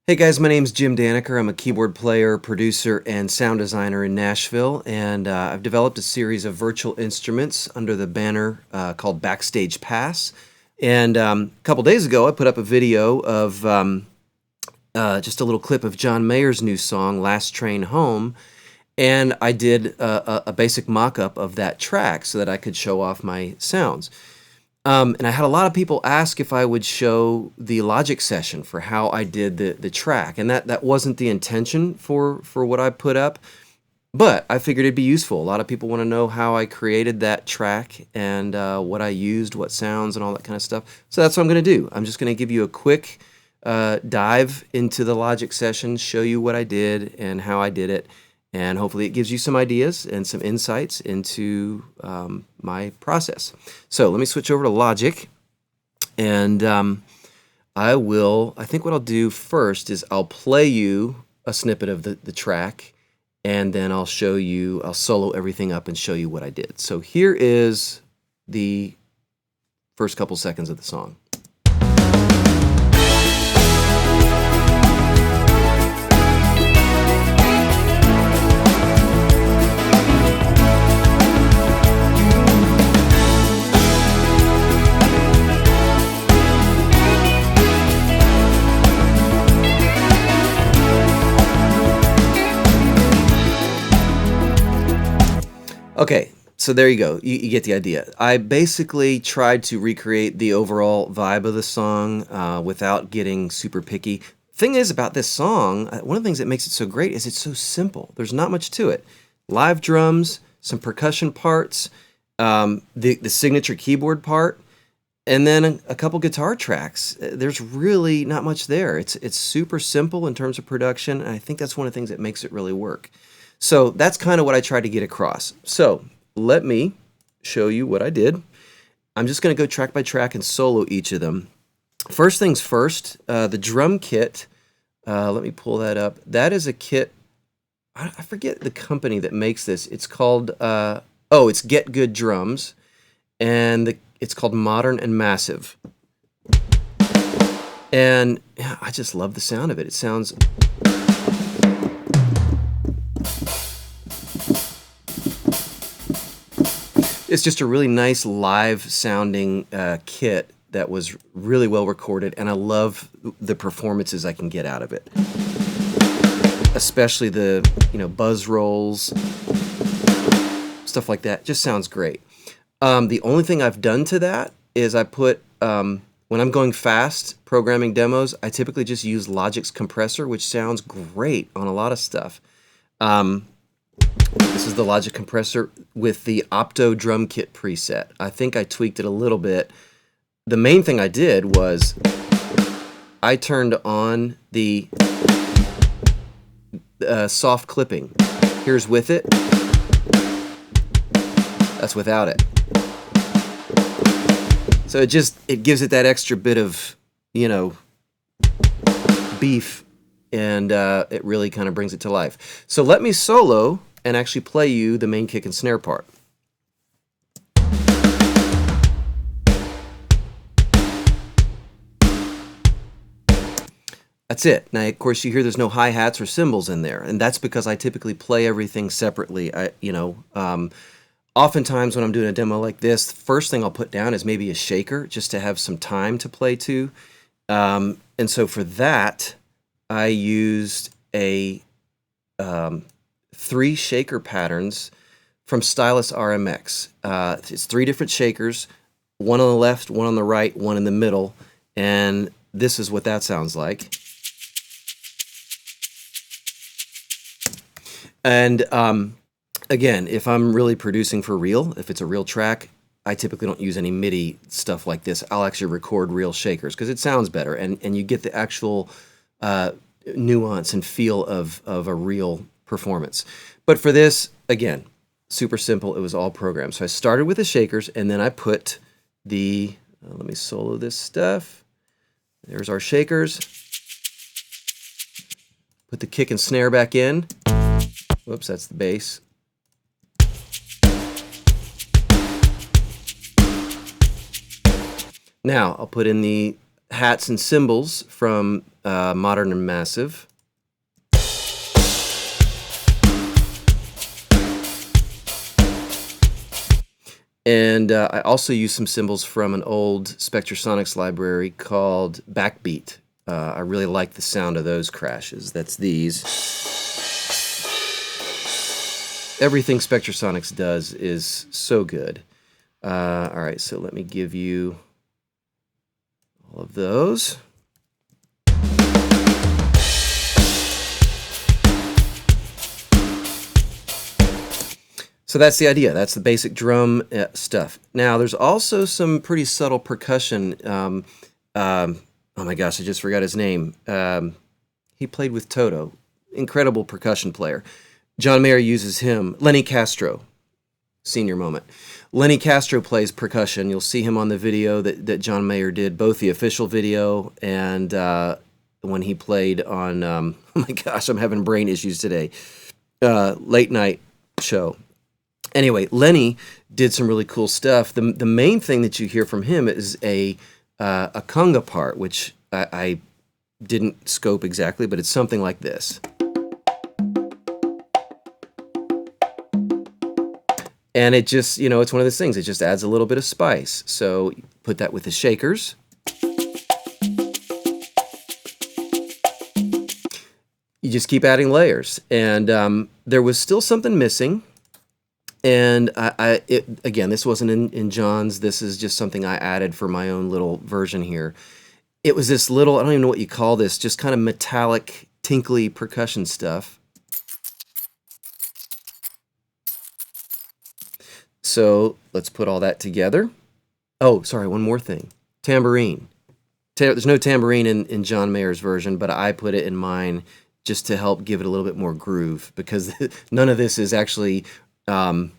Hey guys, my name's Jim Daneker. I'm a keyboard player, producer, and sound designer in Nashville, and I've developed a series of virtual instruments under the banner called Backstage Pass. And a couple days ago, I put up a video of just a little clip of John Mayer's new song, Last Train Home, and I did a basic mock-up of that track so that I could show off my sounds. And I had a lot of people ask if I would show the Logic session for how I did the track, and that wasn't the intention for what I put up, but I figured it'd be useful. A lot of people want to know how I created that track and what I used, what sounds, and all that kind of stuff. So that's what I'm going to do. I'm just going to give you a quick dive into the Logic session, show you what I did and how I did it, and hopefully it gives you some ideas and some insights into my process. So let me switch over to Logic, and I think what I'll do first is I'll play you a snippet of the track, and then I'll solo everything up and show you what I did. So here is the first couple seconds of the song. Okay, so there you go. You get the idea. I basically tried to recreate the overall vibe of the song without getting super picky. Thing is about this song, one of the things that makes it so great is it's so simple. There's not much to it. Live drums, some percussion parts, the signature keyboard part, and then a couple guitar tracks. There's really not much there. It's super simple in terms of production, and I think that's one of the things that makes it really work. So that's kind of what I tried to get across. So let me show you what I did. I'm just going to go track by track and solo each of them. First things first, the drum kit. Let me pull that up. That is a kit. I forget the company that makes this. It's called, it's Get Good Drums. And it's called Modern and Massive. And yeah, I just love the sound of it. It sounds... It's just a really nice live sounding kit that was really well recorded, and I love the performances I can get out of it. Especially the buzz rolls, stuff like that. Just sounds great. The only thing I've done to that is I put, when I'm going fast programming demos, I typically just use Logic's Compressor, which sounds great on a lot of stuff. This is the Logic Compressor with the Opto drum kit preset. I think I tweaked it a little bit. The main thing I did was I turned on the soft clipping. Here's with it. That's without it. So it gives it that extra bit of, beef, and it really kind of brings it to life. So let me solo and actually play you the main kick and snare part. That's it. Now, of course, you hear there's no hi-hats or cymbals in there, and that's because I typically play everything separately. Oftentimes when I'm doing a demo like this, the first thing I'll put down is maybe a shaker just to have some time to play to. And so for that, I used a 3 shaker patterns from Stylus RMX. It's 3 different shakers, one on the left, one on the right, one in the middle, and this is what that sounds like. And again, if I'm really producing for real, if it's a real track, I typically don't use any MIDI stuff like this. I'll actually record real shakers because it sounds better, and you get the actual nuance and feel of a real performance. But for this, again, super simple. It was all programmed. So I started with the shakers, and then I put the, let me solo this stuff. There's our shakers. Put the kick and snare back in. Whoops, that's the bass. Now I'll put in the hats and cymbals from Modern and Massive. And I also use some cymbals from an old Spectrasonics library called Backbeat. I really like the sound of those crashes. That's these. Everything Spectrasonics does is so good. All right, so let me give you all of those. So that's the idea. That's the basic drum stuff. Now, there's also some pretty subtle percussion. Oh my gosh, I just forgot his name. He played with Toto. Incredible percussion player. John Mayer uses him. Lenny Castro. Senior moment. Lenny Castro plays percussion. You'll see him on the video that John Mayer did, both the official video and when he played on, oh my gosh, I'm having brain issues today, late night show. Anyway, Lenny did some really cool stuff. The main thing that you hear from him is a conga part, which I didn't scope exactly, but it's something like this. And it just, you know, it's one of those things. It just adds a little bit of spice. So put that with the shakers. You just keep adding layers. And there was still something missing. And again, this wasn't in John's. This is just something I added for my own little version here. It was this little, I don't even know what you call this, just kind of metallic, tinkly percussion stuff. So let's put all that together. Oh, sorry, one more thing. Tambourine. There's no tambourine in John Mayer's version, but I put it in mine just to help give it a little bit more groove, because none of this is actually, you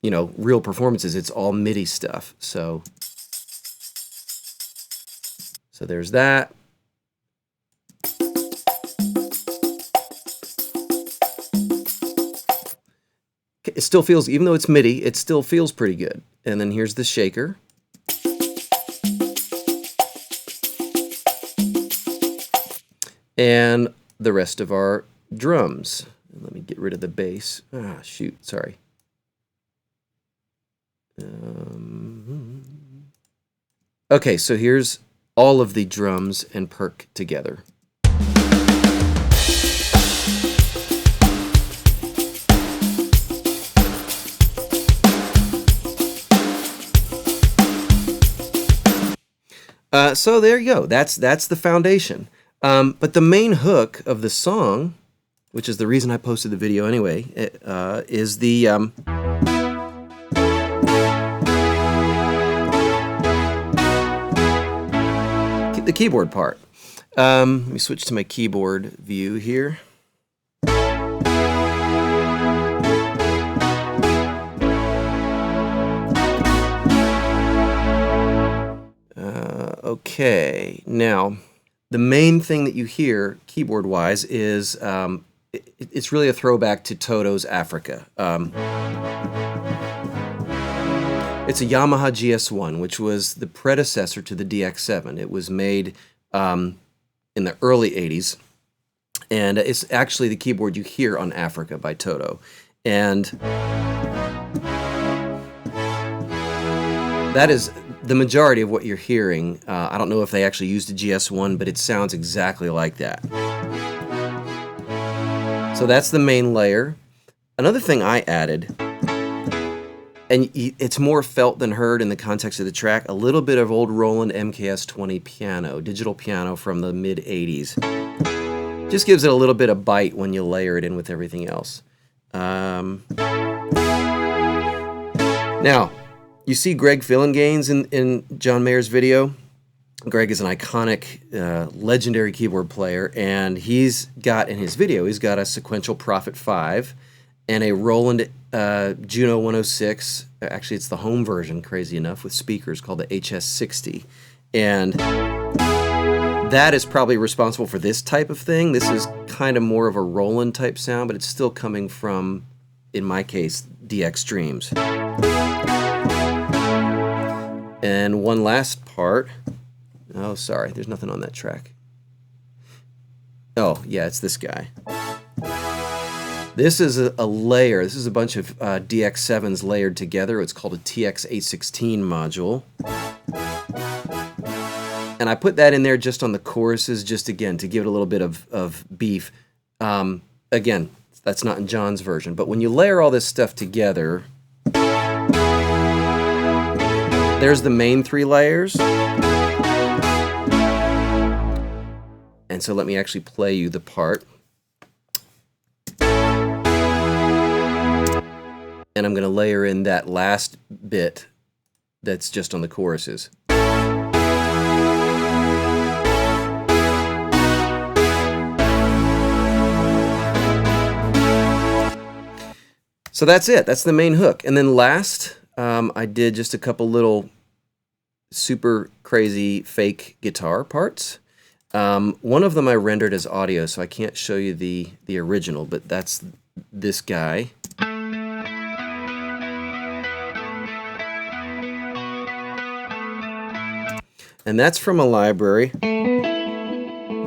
know, real performances. It's all MIDI stuff. So there's that. It still feels, even though it's MIDI, it still feels pretty good. And then here's the shaker. And the rest of our drums. Let me get rid of the bass. Ah, shoot, sorry. Okay, so here's all of the drums and perc together. So there you go. That's the foundation. But the main hook of the song, which is the reason I posted the video anyway, is the keyboard part. Let me switch to my keyboard view here. Okay, now the main thing that you hear keyboard-wise is it's really a throwback to Toto's Africa. It's a Yamaha GS1, which was the predecessor to the DX7. It was made in the early 80s, and it's actually the keyboard you hear on Africa by Toto. And that is the majority of what you're hearing. I don't know if they actually used a GS1, but it sounds exactly like that. So that's the main layer. Another thing I added, and it's more felt than heard in the context of the track, a little bit of old Roland MKS-20 piano, digital piano from the mid-80s. Just gives it a little bit of bite when you layer it in with everything else. Now, you see Greg Fillinganes in John Mayer's video. Greg is an iconic, legendary keyboard player, and he's got, in his video, he's got a sequential Prophet 5 and a Roland Juno 106. Actually, it's the home version, crazy enough, with speakers called the HS60. And that is probably responsible for this type of thing. This is kind of more of a Roland type sound, but it's still coming from, in my case, DX Dreams. And one last part, Oh, sorry, there's nothing on that track. Oh, yeah, it's this guy. This is a layer. This is a bunch of DX7s layered together. It's called a TX816 module. And I put that in there just on the choruses, just again, to give it a little bit of beef. Again, that's not in John's version. But when you layer all this stuff together, there's the main 3 layers. And so let me actually play you the part. And I'm going to layer in that last bit that's just on the choruses. So that's it. That's the main hook. And then last, I did just a couple little super crazy fake guitar parts. One of them I rendered as audio, so I can't show you the original, but that's this guy. And that's from a library.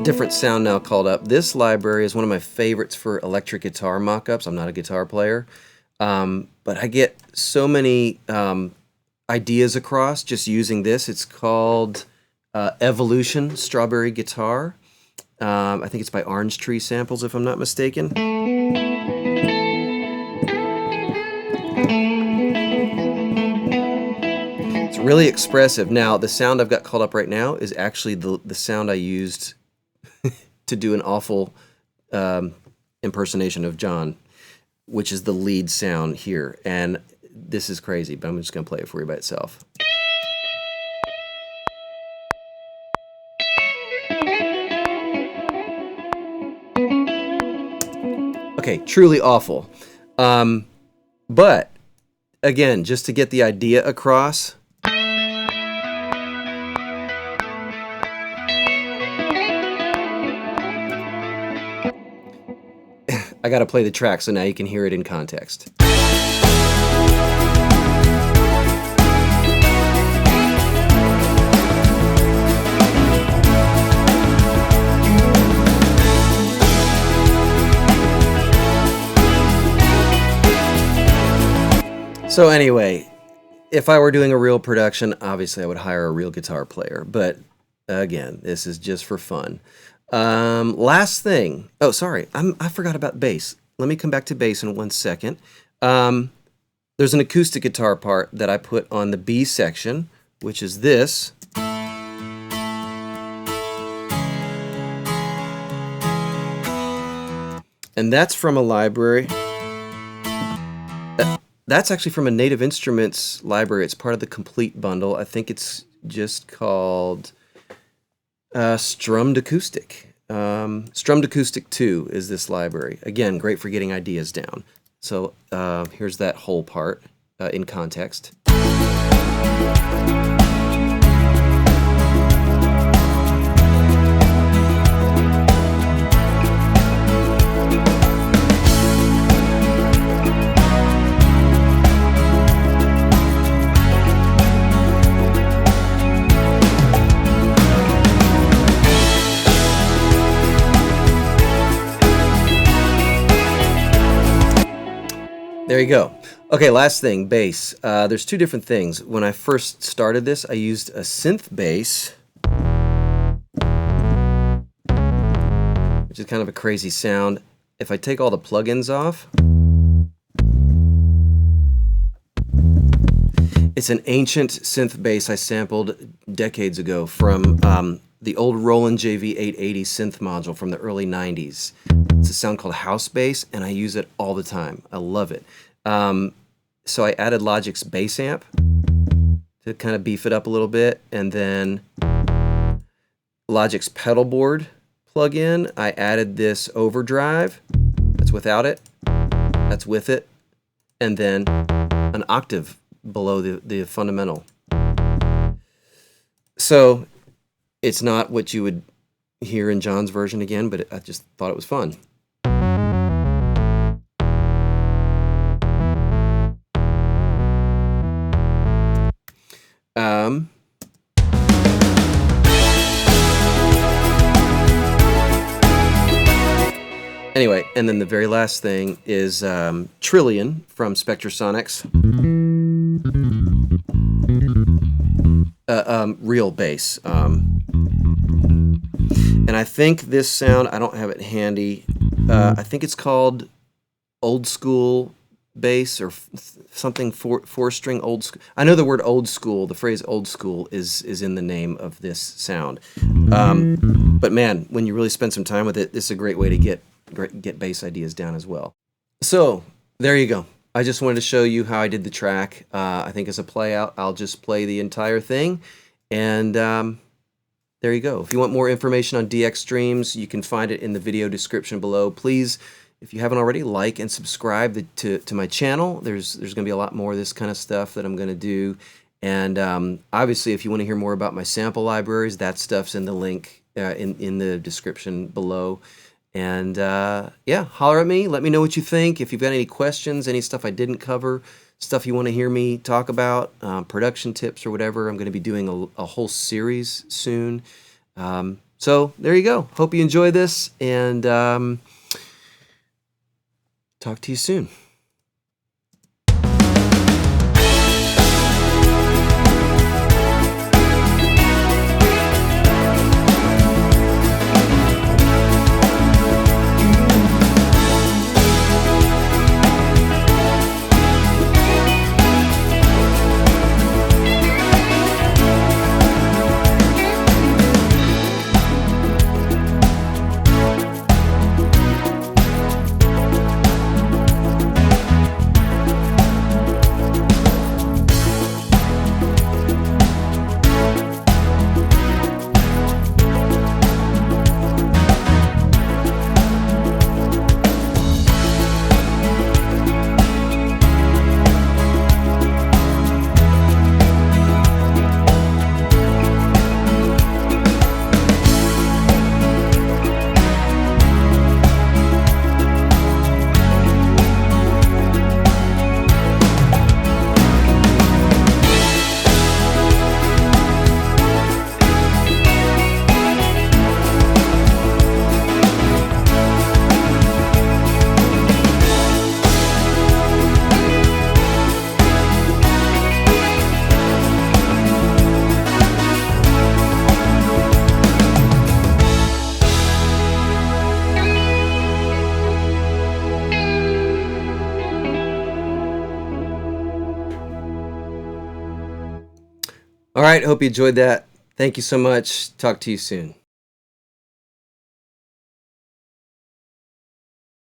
Different sound now called up. This library is one of my favorites for electric guitar mock-ups. I'm not a guitar player, but I get so many ideas across just using this. It's called Evolution Strawberry Guitar. I think it's by Orange Tree Samples, if I'm not mistaken. It's really expressive. Now, the sound I've got called up right now is actually the sound I used to do an awful impersonation of John, which is the lead sound here. And this is crazy, but I'm just going to play it for you by itself. Okay, truly awful. But, again, just to get the idea across, I got to play the track so now you can hear it in context. So anyway, if I were doing a real production, obviously I would hire a real guitar player. But again, this is just for fun. Last thing. Oh, sorry. I forgot about bass. Let me come back to bass in 1 second. There's an acoustic guitar part that I put on the B section, which is this. And that's from a library. That's actually from a Native Instruments library. It's part of the complete bundle. I think it's just called Strummed Acoustic. Strummed Acoustic 2 is this library. Again, great for getting ideas down. So here's that whole part in context. There you go. Okay, last thing, bass. There's 2 different things. When I first started this, I used a synth bass, which is kind of a crazy sound. If I take all the plugins off, it's an ancient synth bass I sampled decades ago from the old Roland JV880 synth module from the early 90s. It's a sound called house bass, and I use it all the time. I love it. So I added Logic's bass amp to kind of beef it up a little bit, and then Logic's pedal board plug-in. I added this overdrive. That's without it. That's with it. And then an octave below the fundamental. So it's not what you would hear in John's version again, but I just thought it was fun. Anyway, and then the very last thing is Trillion from Spectrasonics. Real bass. And I think this sound, I don't have it handy. I think it's called old school bass or something, four-string old school. I know the word old school, the phrase old school is in the name of this sound. But man, when you really spend some time with it, this is a great way to get bass ideas down as well. So there you go. I just wanted to show you how I did the track. I think as a play out, I'll just play the entire thing. And there you go. If you want more information on DX Streams, you can find it in the video description below. Please, if you haven't already, like and subscribe to my channel. There's going to be a lot more of this kind of stuff that I'm going to do. And obviously, if you want to hear more about my sample libraries, that stuff's in the link in the description below. And yeah, holler at me. Let me know what you think. If you've got any questions, any stuff I didn't cover, stuff you want to hear me talk about, production tips or whatever, I'm going to be doing a whole series soon. So there you go. Hope you enjoy this, and talk to you soon. All right, hope you enjoyed that. Thank you so much. Talk to you soon.